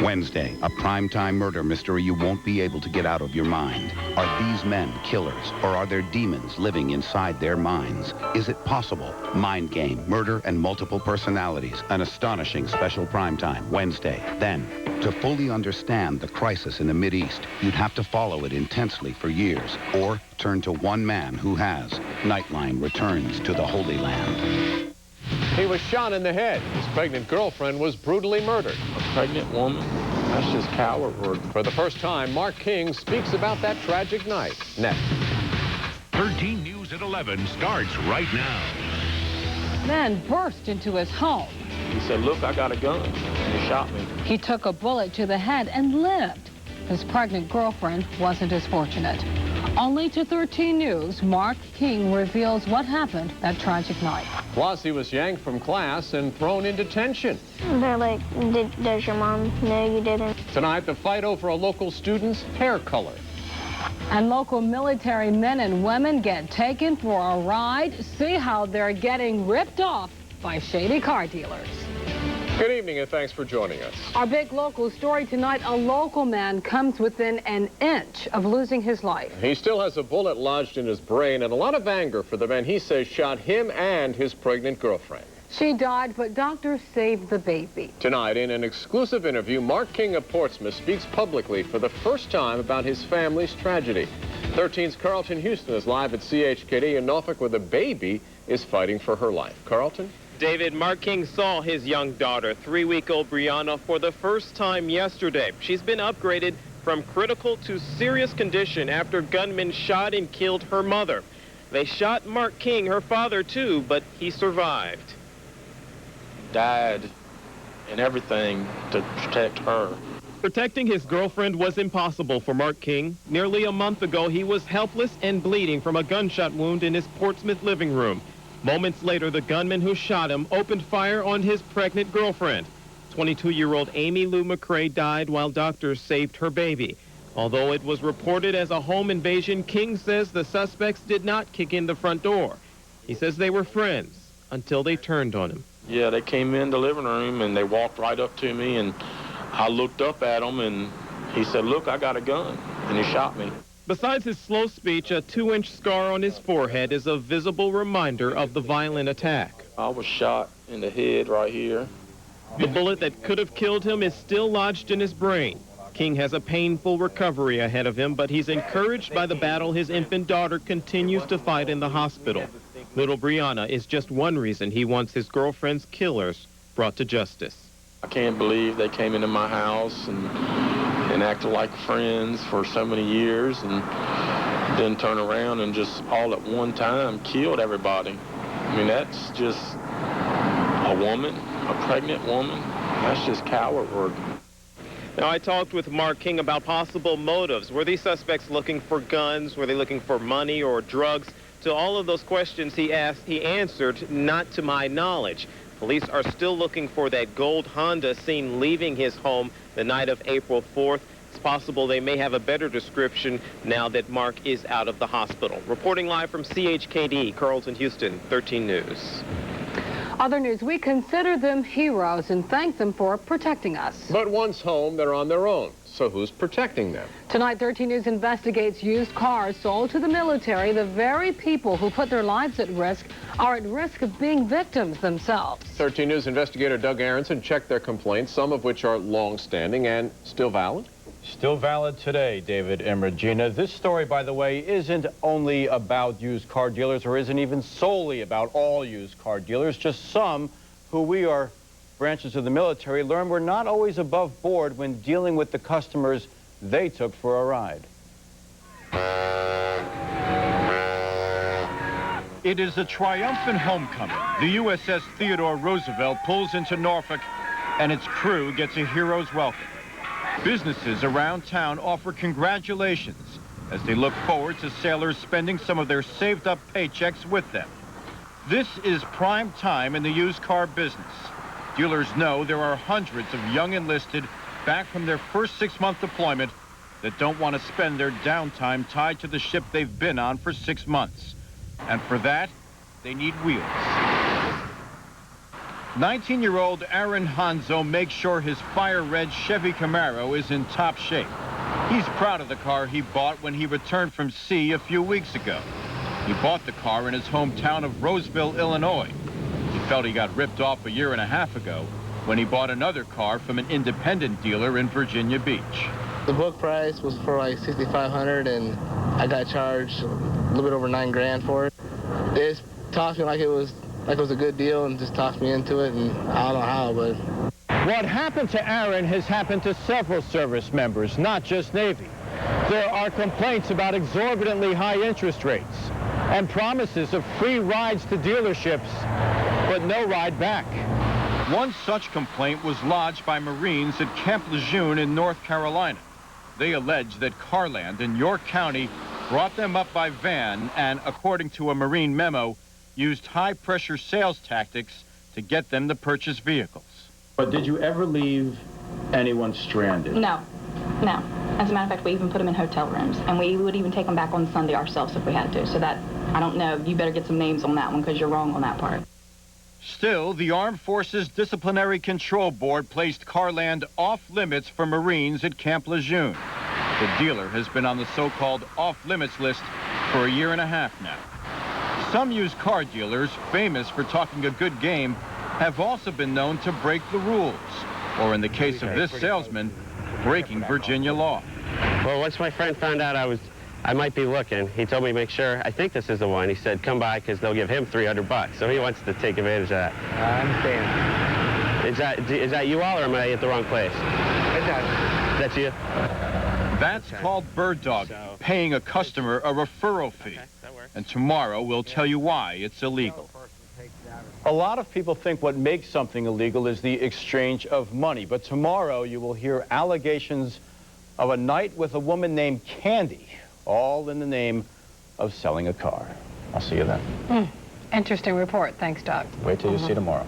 Wednesday, a primetime murder mystery you won't be able to get out of your mind. Are these men killers, or are there demons living inside their minds? Is it possible? Mind Game, Murder and Multiple Personalities, an astonishing special primetime Wednesday. Then, to fully understand the crisis in the Mideast, you'd have to follow it intensely for years, or turn to one man who has. Nightline returns to the Holy Land. He was shot in the head. His pregnant girlfriend was brutally murdered. A pregnant woman? That's just coward. For the first time, Mark King speaks about that tragic night. Next. 13 News at 11 starts right now. Man burst into his home. He said, look, I got a gun, and he shot me. He took a bullet to the head and lived. His pregnant girlfriend wasn't as fortunate. Only to 13 News, Mark King reveals what happened that tragic night. Plus, he was yanked from class and thrown into detention. They're like, does your mom know you didn't? Tonight, the fight over a local student's hair color. And local military men and women get taken for a ride. See how they're getting ripped off by shady car dealers. Good evening, and thanks for joining us. Our big local story tonight, a local man comes within an inch of losing his life. He still has a bullet lodged in his brain and a lot of anger for the man he says shot him and his pregnant girlfriend. She died, but doctors saved the baby. Tonight, in an exclusive interview, Mark King of Portsmouth speaks publicly for the first time about his family's tragedy. 13's Carlton Houston is live at CHKD in Norfolk, where the baby is fighting for her life. Carlton? David, Mark King saw his young daughter, 3-week-old Brianna, for the first time yesterday. She's been upgraded from critical to serious condition after gunmen shot and killed her mother. They shot Mark King, her father, too, but he survived. Died and everything to protect her. Protecting his girlfriend was impossible for Mark King. Nearly a month ago, he was helpless and bleeding from a gunshot wound in his Portsmouth living room. Moments later, the gunman who shot him opened fire on his pregnant girlfriend. 22-year-old Amy Lou McCrae died while doctors saved her baby. Although it was reported as a home invasion, King says the suspects did not kick in the front door. He says they were friends until they turned on him. Yeah, they came in the living room and they walked right up to me, and I looked up at him and he said, look, I got a gun, and he shot me. Besides his slow speech, a 2-inch scar on his forehead is a visible reminder of the violent attack. I was shot in the head right here. The bullet that could have killed him is still lodged in his brain. King has a painful recovery ahead of him, but he's encouraged by the battle his infant daughter continues to fight in the hospital. Little Brianna is just one reason he wants his girlfriend's killers brought to justice. I can't believe they came into my house and acted like friends for so many years, and then turn around and just all at one time killed everybody. I mean, that's just a woman, a pregnant woman. That's just coward work. Now, I talked with Mark King about possible motives. Were these suspects looking for guns? Were they looking for money or drugs? To all of those questions he asked, he answered, not to my knowledge. Police are still looking for that gold Honda seen leaving his home the night of April 4th. It's possible they may have a better description now that Mark is out of the hospital. Reporting live from CHKD, Carlton Houston, 13 News. Other news, we consider them heroes and thank them for protecting us. But once home, they're on their own. So who's protecting them? Tonight, 13 News investigates used cars sold to the military. The very people who put their lives at risk are at risk of being victims themselves. 13 News investigator Doug Aronson checked their complaints, some of which are long-standing and still valid. Still valid today, David and Regina. This story, by the way, isn't only about used car dealers, or isn't even solely about all used car dealers. Just some who we are branches of the military learn we're not always above board when dealing with the customers they took for a ride. It is a triumphant homecoming. The USS Theodore Roosevelt pulls into Norfolk, and its crew gets a hero's welcome. Businesses around town offer congratulations as they look forward to sailors spending some of their saved-up paychecks with them. This is prime time in the used car business. Dealers know there are hundreds of young enlisted back from their first 6-month deployment that don't want to spend their downtime tied to the ship they've been on for 6 months. And for that, they need wheels. 19-year-old Aaron Hanzo makes sure his fire-red Chevy Camaro is in top shape. He's proud of the car he bought when he returned from sea a few weeks ago. He bought the car in his hometown of Roseville, Illinois. He felt he got ripped off a year and a half ago when he bought another car from an independent dealer in Virginia Beach. The book price was for like $6,500, and I got charged a little bit over $9 grand for it. They just talked me like it was a good deal and just talked me into it, and I don't know how, but... What happened to Aaron has happened to several service members, not just Navy. There are complaints about exorbitantly high interest rates and promises of free rides to dealerships, but no ride back. One such complaint was lodged by Marines at Camp Lejeune in North Carolina. They allege that Carland in York County brought them up by van and, according to a Marine memo, used high-pressure sales tactics to get them to purchase vehicles. But did you ever leave anyone stranded? No, no. As a matter of fact, we even put them in hotel rooms, and we would even take them back on Sunday ourselves if we had to. So that, I don't know, you better get some names on that one because you're wrong on that part. Still, the Armed Forces Disciplinary Control Board placed Carland off-limits for Marines at Camp Lejeune. The dealer has been on the so-called off-limits list for a year and a half now. Some used car dealers, famous for talking a good game, have also been known to break the rules, or in the case of this salesman, breaking Virginia law. Well, once my friend found out I might be looking, he told me to make sure, I think this is the one. He said, come by because they'll give him $300. So he wants to take advantage of that. I understand. Is that you all, or am I at the wrong place? That's you? That's called bird dog, paying a customer a referral fee. And tomorrow we'll tell you why it's illegal. A lot of people think what makes something illegal is the exchange of money, but tomorrow you will hear allegations of a night with a woman named Candy, all in the name of selling a car. I'll see you then. Interesting report. Thanks, Doug. Wait till you see tomorrow.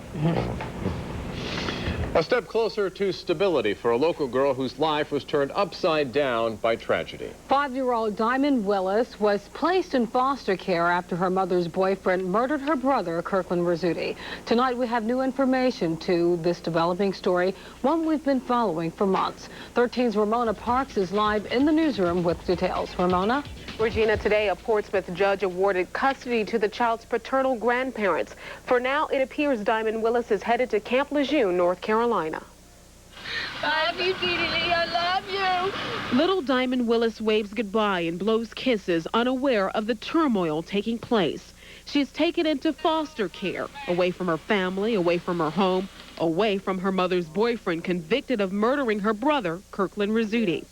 A step closer to stability for a local girl whose life was turned upside down by tragedy. 5-year-old Diamond Willis was placed in foster care after her mother's boyfriend murdered her brother, Kirkland Rizzuti. Tonight we have new information to this developing story, one we've been following for months. 13's Ramona Parks is live in the newsroom with details. Ramona? Regina, today a Portsmouth judge awarded custody to the child's paternal grandparents. For now, it appears Diamond Willis is headed to Camp Lejeune, North Carolina. I love you, Dee Dee. I love you. Little Diamond Willis waves goodbye and blows kisses, unaware of the turmoil taking place. She is taken into foster care, away from her family, away from her home, away from her mother's boyfriend convicted of murdering her brother, Kirkland Rizzuti.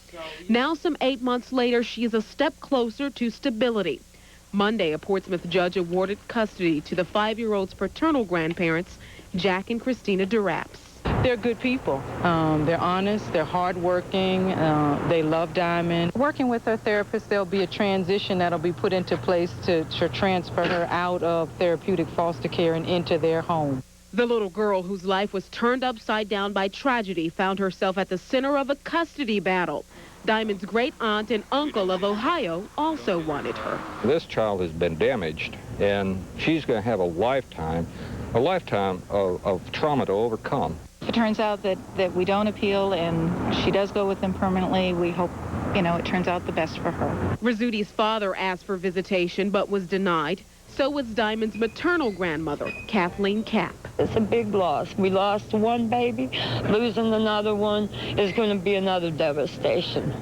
Now, some 8 months later, she is a step closer to stability. Monday, a Portsmouth judge awarded custody to the 5-year-old's paternal grandparents, Jack and Christina Duraps. They're good people. They're honest, they're hardworking, they love Diamond. Working with her therapist, there'll be a transition that'll be put into place to transfer her out of therapeutic foster care and into their home. The little girl whose life was turned upside down by tragedy found herself at the center of a custody battle. Diamond's great aunt and uncle of Ohio also wanted her. This child has been damaged, and she's going to have a lifetime of trauma to overcome. If it turns out that we don't appeal and she does go with them permanently, we hope, it turns out the best for her. Rizzuti's father asked for visitation but was denied. So was Diamond's maternal grandmother, Kathleen Kapp. It's a big loss. We lost one baby. Losing another one is going to be another devastation.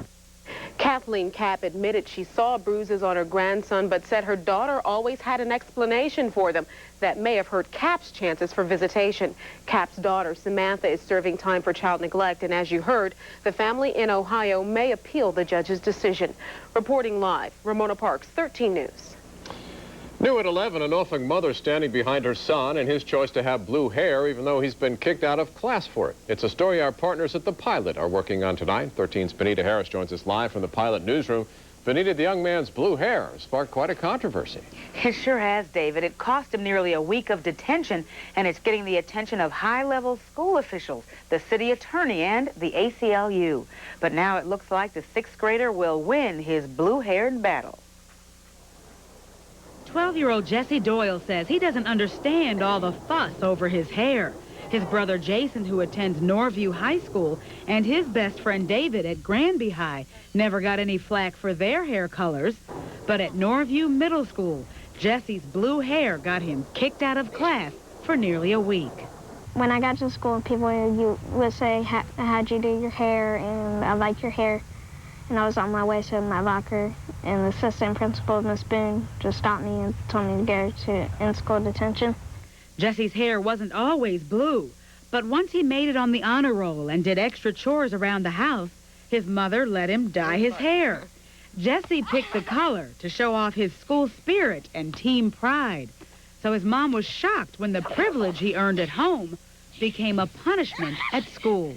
Kathleen Kapp admitted she saw bruises on her grandson, but said her daughter always had an explanation for them that may have hurt Kapp's chances for visitation. Kapp's daughter, Samantha, is serving time for child neglect, and as you heard, the family in Ohio may appeal the judge's decision. Reporting live, Ramona Parks, 13 News. New at 11, a Norfolk mother standing behind her son and his choice to have blue hair, even though he's been kicked out of class for it. It's a story our partners at The Pilot are working on tonight. 13's Benita Harris joins us live from The Pilot newsroom. Benita, the young man's blue hair sparked quite a controversy. It sure has, David. It cost him nearly a week of detention, and it's getting the attention of high-level school officials, the city attorney, and the ACLU. But now it looks like the 6th grader will win his blue-haired battle. 12-year-old Jesse Doyle says he doesn't understand all the fuss over his hair. His brother Jason, who attends Norview High School, and his best friend David at Granby High never got any flack for their hair colors. But at Norview Middle School, Jesse's blue hair got him kicked out of class for nearly a week. When I got to school, people would say, how'd you do your hair, and I like your hair. And I was on my way to my locker, and the assistant principal, Miss Boone, just stopped me and told me to go to in-school detention. Jesse's hair wasn't always blue, but once he made it on the honor roll and did extra chores around the house, his mother let him dye his hair. Jesse picked the color to show off his school spirit and team pride. So his mom was shocked when the privilege he earned at home became a punishment at school.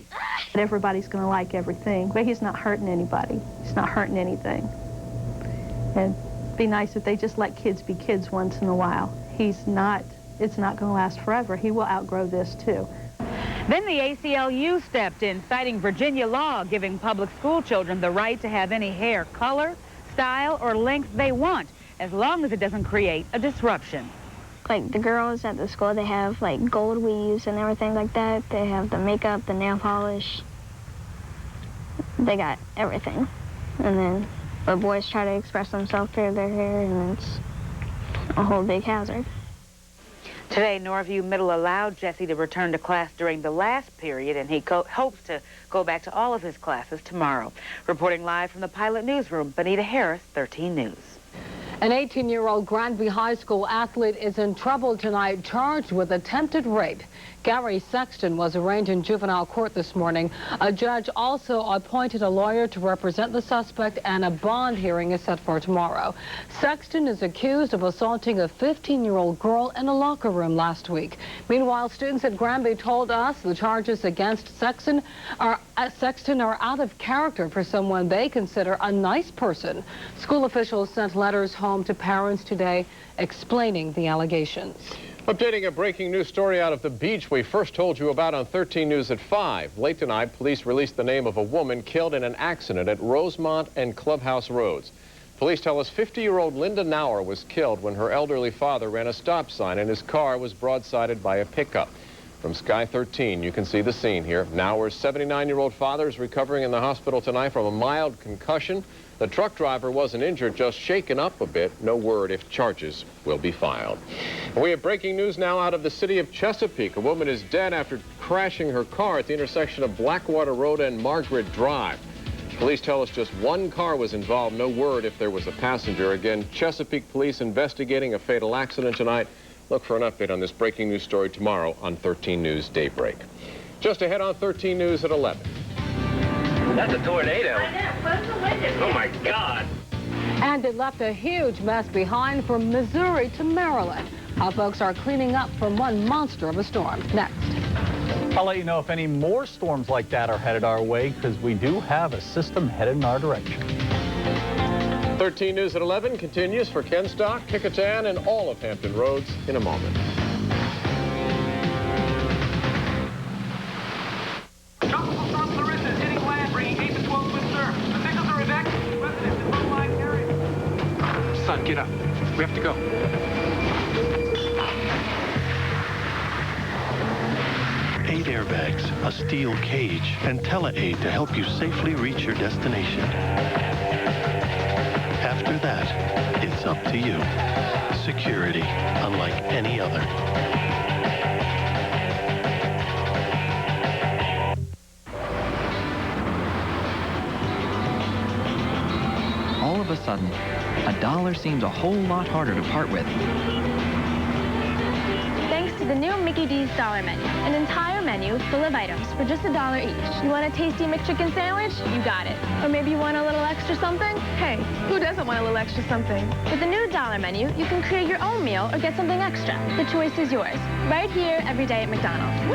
Everybody's going to like everything, but he's not hurting anybody. He's not hurting anything. And it'd be nice if they just let kids be kids once in a while. It's not going to last forever. He will outgrow this, too. Then the ACLU stepped in, citing Virginia law giving public school children the right to have any hair color, style, or length they want, as long as it doesn't create a disruption. Like the girls at the school, they have like gold weaves and everything like that. They have the makeup, the nail polish. They got everything. And then the boys try to express themselves through their hair, and it's a whole big hazard. Today, Norview Middle allowed Jesse to return to class during the last period, and he hopes to go back to all of his classes tomorrow. Reporting live from the Pilot Newsroom, Benita Harris, 13 News. An 18-year-old Granby High School athlete is in trouble tonight, charged with attempted rape. Gary Sexton was arraigned in juvenile court this morning. A judge also appointed a lawyer to represent the suspect, and a bond hearing is set for tomorrow. Sexton is accused of assaulting a 15-year-old girl in a locker room last week. Meanwhile, students at Granby told us the charges against Sexton are out of character for someone they consider a nice person. School officials sent letters home to parents today explaining the allegations. Updating a breaking news story out of the beach we first told you about on 13 News at 5. Late tonight, police released the name of a woman killed in an accident at Rosemont and Clubhouse Roads. Police tell us 50-year-old Linda Nauer was killed when her elderly father ran a stop sign and his car was broadsided by a pickup. From Sky 13, you can see the scene here. Nauer's 79-year-old father is recovering in the hospital tonight from a mild concussion. The truck driver wasn't injured, just shaken up a bit. No word if charges will be filed. And we have breaking news now out of the city of Chesapeake. A woman is dead after crashing her car at the intersection of Blackwater Road and Margaret Drive. Police tell us just one car was involved. No word if there was a passenger. Again, Chesapeake police investigating a fatal accident tonight. Look for an update on this breaking news story tomorrow on 13 News Daybreak. Just ahead on 13 News at 11. That's a tornado. Oh, my God. And it left a huge mess behind from Missouri to Maryland. How folks are cleaning up from one monster of a storm. Next. I'll let you know if any more storms like that are headed our way, because we do have a system headed in our direction. 13 News at 11 continues for Ken Stock, Kickotan, and all of Hampton Roads in a moment. Son, get up. We have to go. 8 airbags, a steel cage, and tele-aid to help you safely reach your destination. After that, it's up to you. Security, unlike any other. All of a sudden, a dollar seems a whole lot harder to part with. Thanks to the new Mickey D's Dollar Menu. An entire menu full of items for just $1 each. You want a tasty McChicken sandwich? You got it. Or maybe you want a little extra something? Hey, who doesn't want a little extra something? With the new Dollar Menu, you can create your own meal or get something extra. The choice is yours. Right here, every day at McDonald's.